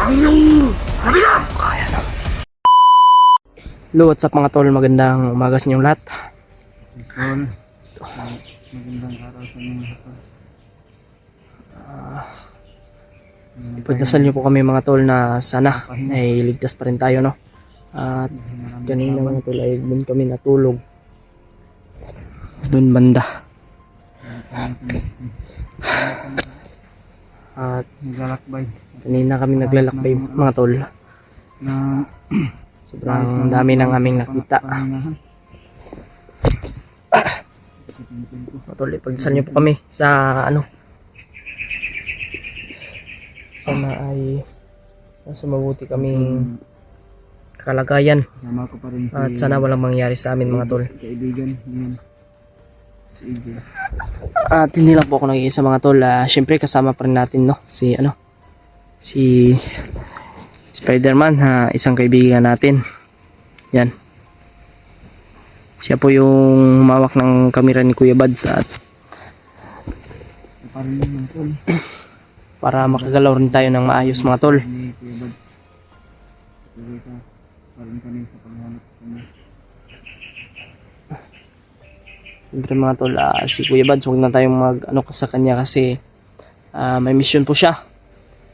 Kaya na. Hello, what's up mga tol? Magandang umaga sa inyong lahat. Tol, magandang araw sa inyo mga tol. Ipagdasal niyo po kami mga tol na sana ay ligtas pa rin tayo, no? At kanina mga tol ay doon kami natulog. Doon banda. At Naglalakbay kanina kami naglalakbay mga tol. na Sobrang dami ng aming nakita. pahingahan. Mga tol, ipagdasal niyo po kami sa ano. Sana ay nasa mabuti kaming kalagayan. Kasama ko pa rin si At sana walang mangyari sa amin mga tol. kaibigan yun. Si AJ. At hindi lang po ako nag-iisa mga tol. Siyempre kasama pa rin natin, no? Si Spider-Man, isang kaibigan natin. Yan. Siya po yung humawak ng kamera ni Kuya Bads at Pa rin yung tol. para makagalaw rin tayo ng maayos mga tol. Ni Kuya Bad. Tuloy ka. Parang kami sa paghanap kami. Siyempre mga tol, si Kuya Bads, huwag na tayong mag-ano sa kanya kasi may mission po siya.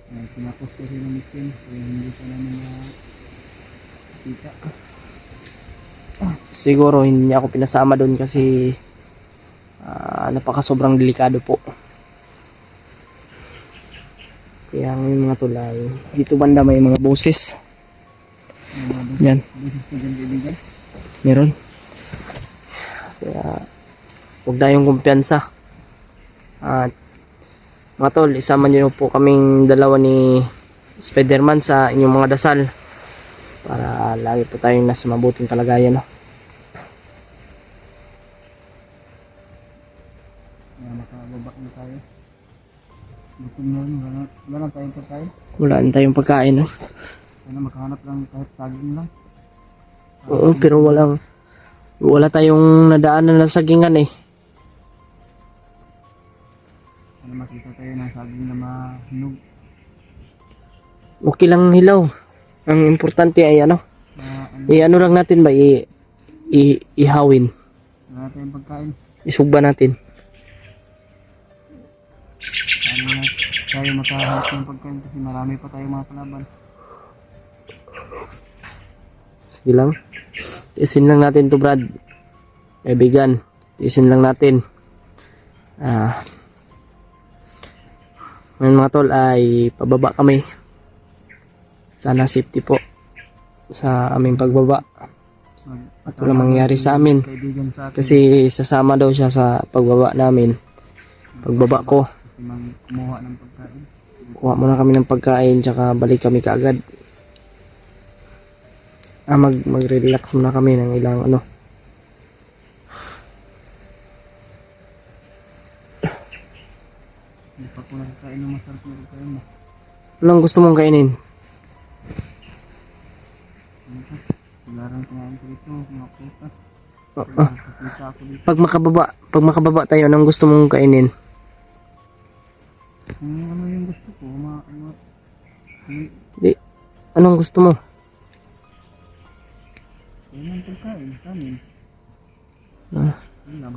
Tinapos ko rin ang mission. Kaya hindi pa namin nakita. Siguro hindi niya ako pinasama doon kasi napaka sobrang delikado po. Kaya ngayon mga tol ay dito banda may mga boses. Yan, Busis ko dyan kaibigan. meron. Kaya huwag tayong kumpiyansa. At mga tol, isama niyo po kaming dalawa ni Spider-Man sa inyong mga dasal para lagi po tayong nasa mabuting kalagayan, no? Kaya makababa na tayo. Gutom na rin. Wala na tayong pagkain. Wala na tayong pagkain, no? Sana makahanap lang kahit saging lang. Oo, pero wala tayong nadaanan na sagingan eh. Sana makita tayo ng saging na mahinog. Okay lang hilaw. Ang importante ay ano, Na ano lang natin ba, ihawin. wala tayong pagkain. Isugba natin. Sana na tayo makahanap ng pagkain kasi marami pa tayong mga kalaban. Sige lang. Tiisin lang natin to Brad. Kaibigan. Tiisin lang natin. Ngayon mga tol ay pababa kami. Sana safety po sa aming pagbaba. At walang mangyari sa amin. Kaibigan sa akin. Kasi sasama daw siya sa pagbaba namin. Pagbaba ko. Kasi kumuha ng pagkain. Kuha muna kami ng pagkain tsaka balik kami kaagad. Mag-relax muna kami ng ilang ano. Hindi pa ko nakakain ng masarap na pagkain mo. Anong gusto mong kainin? Sigaran kinain ko dito. Mga putas. Ah, Nakakita ako dito. pag makababa tayo, anong gusto mong kainin? Ano yung gusto ko? Di, anong gusto mo? Yan ang pagkain. Kanin. Ah, Alam.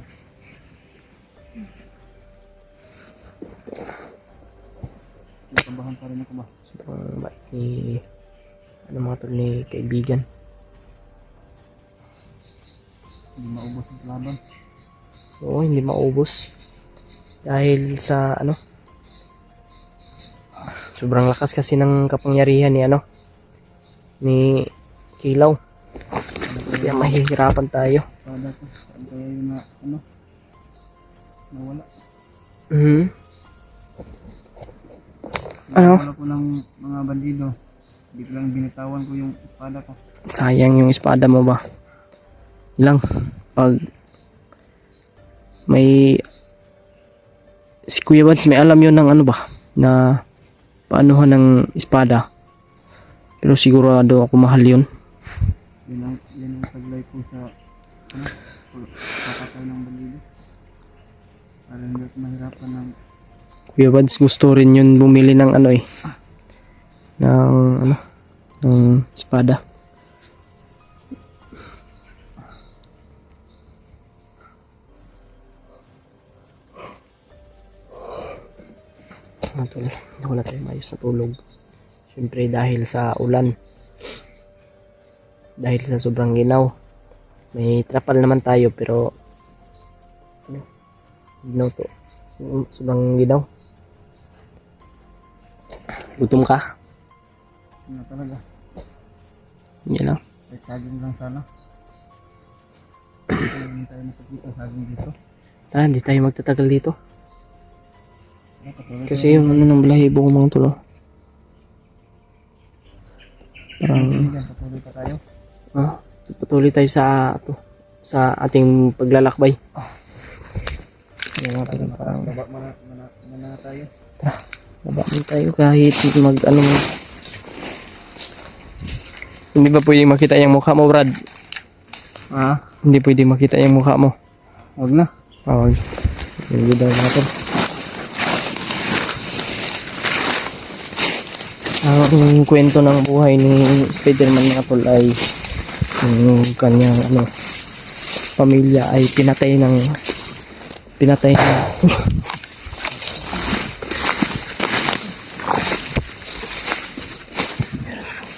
Nakabahan pa rin ako ba? sobrang bait ni ano mga tol ni kaibigan. Hindi maubos ang laban. Oo, hindi maubos. Dahil sa ano, sobrang lakas kasi ng kapangyarihan ni ano, ni Kilaw. Kaya mahihirapan tayo. Pada ko. Saan kaya yung nawala? Mhm. Ano? Nawala ko ng mga bandido. Biglang binitawan ko yung espada ko. Sayang yung espada mo ba? Lang pag may si Kuya Bads may alam yun ng ano ba na paanuhan ng espada, pero sigurado ako mahal yun. Yan ang taglay ko sa papatay ng bandido. Para hindi ako mahirapan ng Kuya Bads gusto rin yun bumili ng ano eh, ng ano, ng espada. Tol, wala tayong maayos na tulog. Siyempre dahil sa ulan. Dahil sa sobrang ginaw. May trapal naman tayo pero ano, ginaw to. Sobrang ginaw. Gutom ka? Ano talaga? Yan lang. Kahit saging lang sana. Hindi tayo nakakita saging dito. Tara, hindi tayo magtatagal dito. Patuloy Kasi yung ano ng balahibo ko mga tulo. Parang patuloy pa tayo. patuloy tayo sa ating paglalakbay. Yan nga pala, parang Baba muna tayo. baba din tayo kahit mag ano. Hindi ba pwedeng makita yung mukha mo, Brad? Hindi pwedeng makita yung mukha mo. Huwag na. Huwag. Hindi daw mga tol. Ang kwento ng buhay ni Spider-Man mga tol ay yung kanyang ano, pamilya ay pinatay ng meron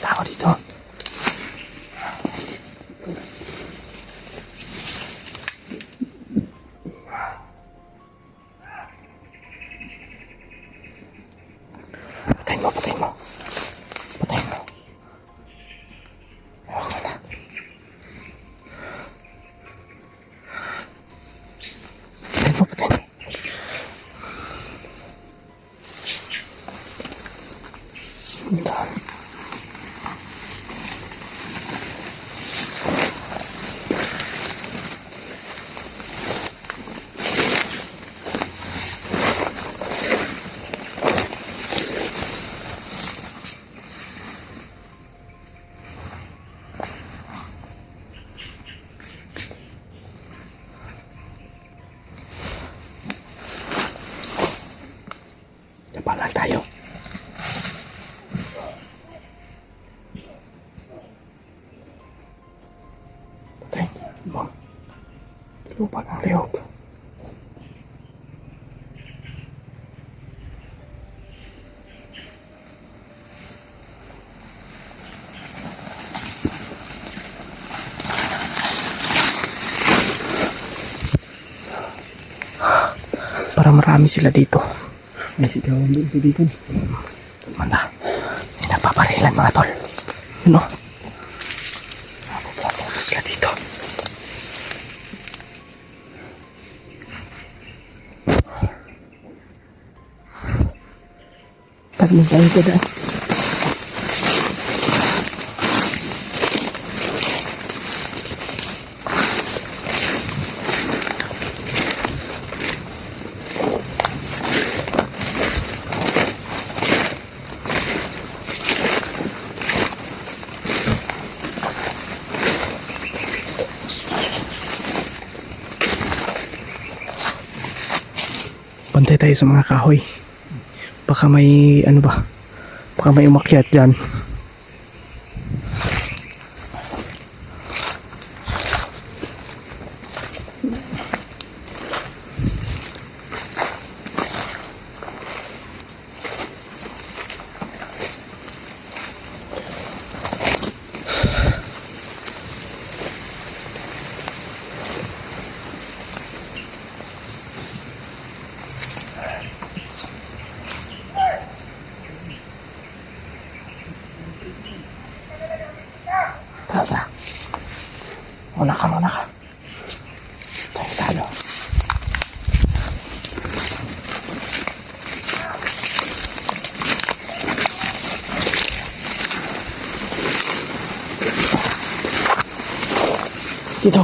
tao dito. Patayin mo. Patayin mo. Ayun na. Patayin mo, patayin mo. Dahan. Nabalan tayo. Patay. Bang. Lupa ng liyog. Para marami sila dito. May sigawan din sa dito. Manda. May nagpaparilan mga tol. Yun o. Napupunta sila dito. Tagmin tayo ko daan. Bantay tayo sa mga kahoy. Baka may ano ba? Baka may umakyat dyan. Tara. Muna ka. Tayo talo. Dito.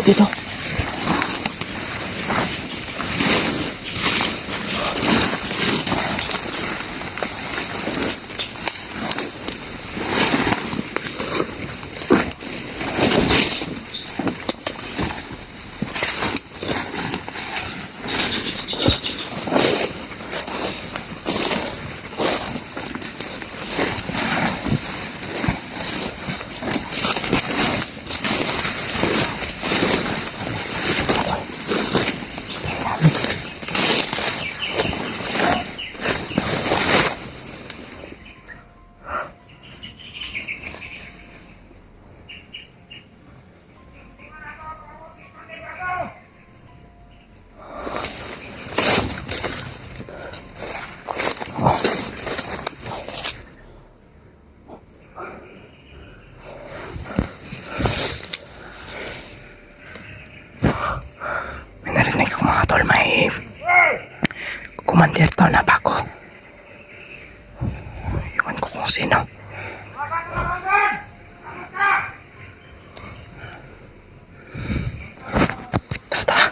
Dito. Commander to na bago. Iwan ko kung sino. Tara, tara.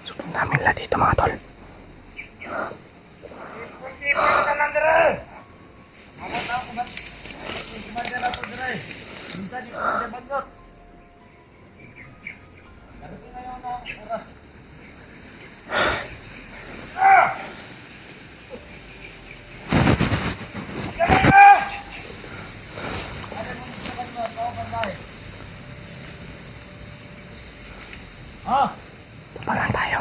Sobrang dami nila dito mga tol. Tapa lang tayo.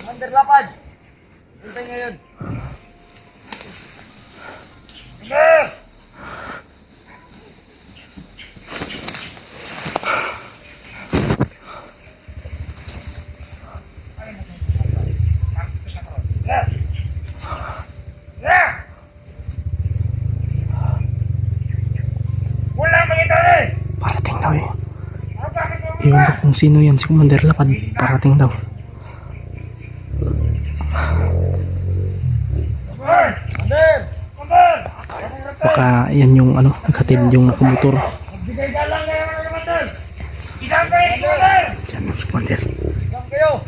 Commander Lapad. Hintay ngayon. Parating daw eh. Iwan ko kung sino yan. Si Commander Lapad. Parating daw. Baka yan yung ano, naghatid yung nakamotor. Diyan yung si Commander.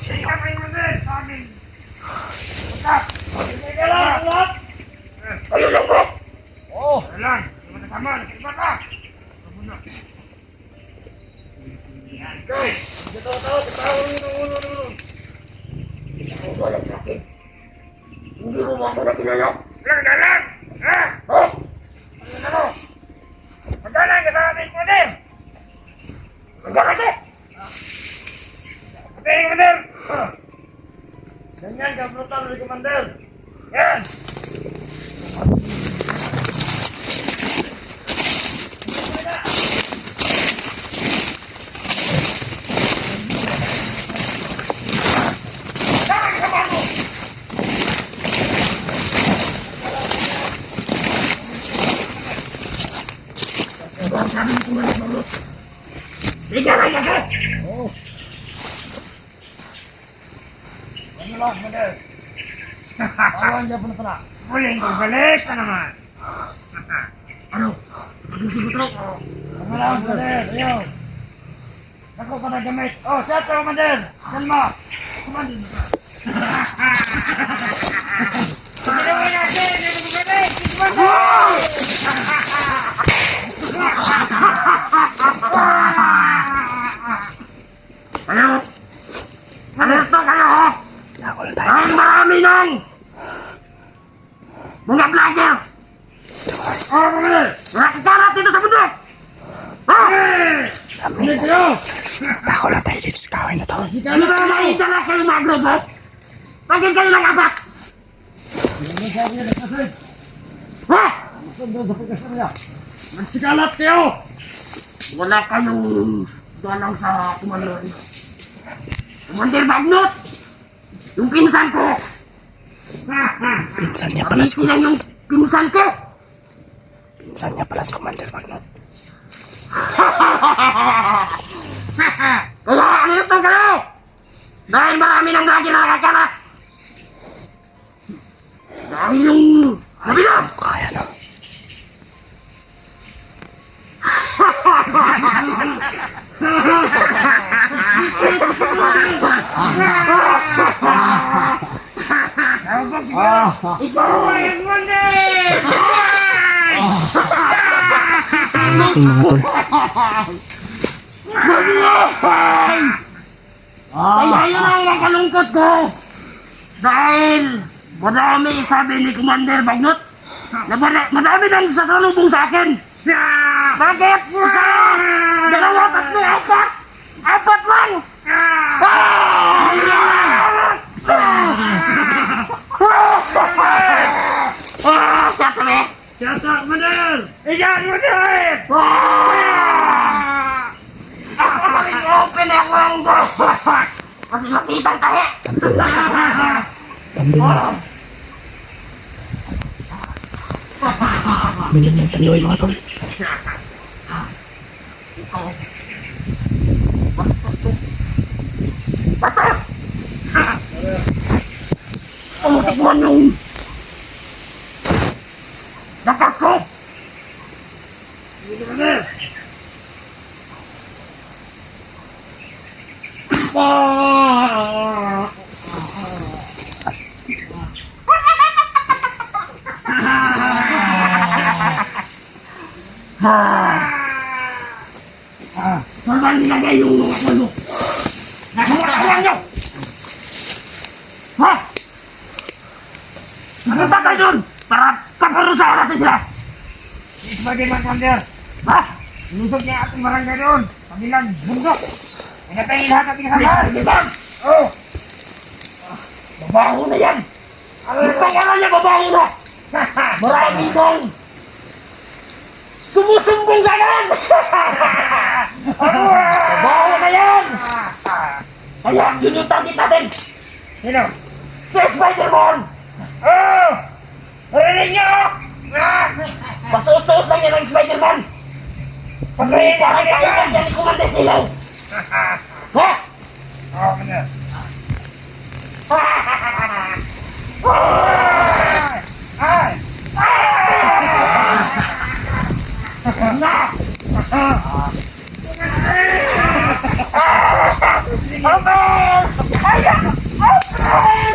Siya yun. Ano lang bro? Oo. Ano lang. Sama. Hindi mo mga nakilala? Lang! Ha? Oh! Ano mo? Magalang ka sa ating Commander! Magalang ka! Ating Commander! Ganyan ka, brutal ni Commander! Yan! Ikaw lang ako! Oo. Ano lang, Commander? Awan niya po na pala. Uling, balik ka naman! Ano? Mag-isipot ako. Ano lang, Commander? Ayaw! Ako pa na gamit. Oh, set ka, Commander! Kalma! Commander! Commander! Ano? Ano ito kayo, ha? Nakul tayo. Ang marami ng mga vlogger! Oh, Commander! Nakikarat dito sa bundok! Ha? Hindi kayo! Nakul lang tayo dito sa kahoy na to. Ano ba nakita na kayo mga grupo? Bakit kayo lang apat? Ha? Magsikalat kayo! Wala kayong dalang sa Commander. Commander Bagnot! Yung pinsan ko! Pinsan niya pala si Sila yung pinsan ko! Pinsan niya pala si Commander Bagnot. Kaya ano ito kayo? Dahil marami ng lagi nakakalat! Dahil yung mabilas! Kaya no. Ikaw ay ang Commander! lasing mga tol. Kaya yun ang kalungkot ko. Dahil madami sabi ni Commander Bagnot na madami nang sasalubong sa akin. Bakit? Isa, dalawa, tatlo, apat. Apat lang. Shut up, Commander! Iyan mo din! Open ako ang dapat! Kasi makitang tayo! Tandem na. Minum yung tandoy mga tol. Basta! Umutik mo yung lakas ko! Saan nilagay yung mga kwento? Nakakuha nyo! Ha? Ano ba tayo dun? Para paparusahan natin sila! Sebagai Commander! Ha? Lusog niya ating barangay doon! Kabilang bundok! Pinatayin lahat ating kasama! Sige bang! Oo! Babaho na yan! Itong ano niya babaho na! Marami dong! Sumusumbong ganon! Babaho na yan! Kaya yun yung target natin! Sino? Si Spider-Man! Oo! Narinig niyo! Pasuot-suot lang yan ang Spider-Man! Pagkain tayo yan ni Commander Silaw! Ha? Oo, Commander! Ay! Ay!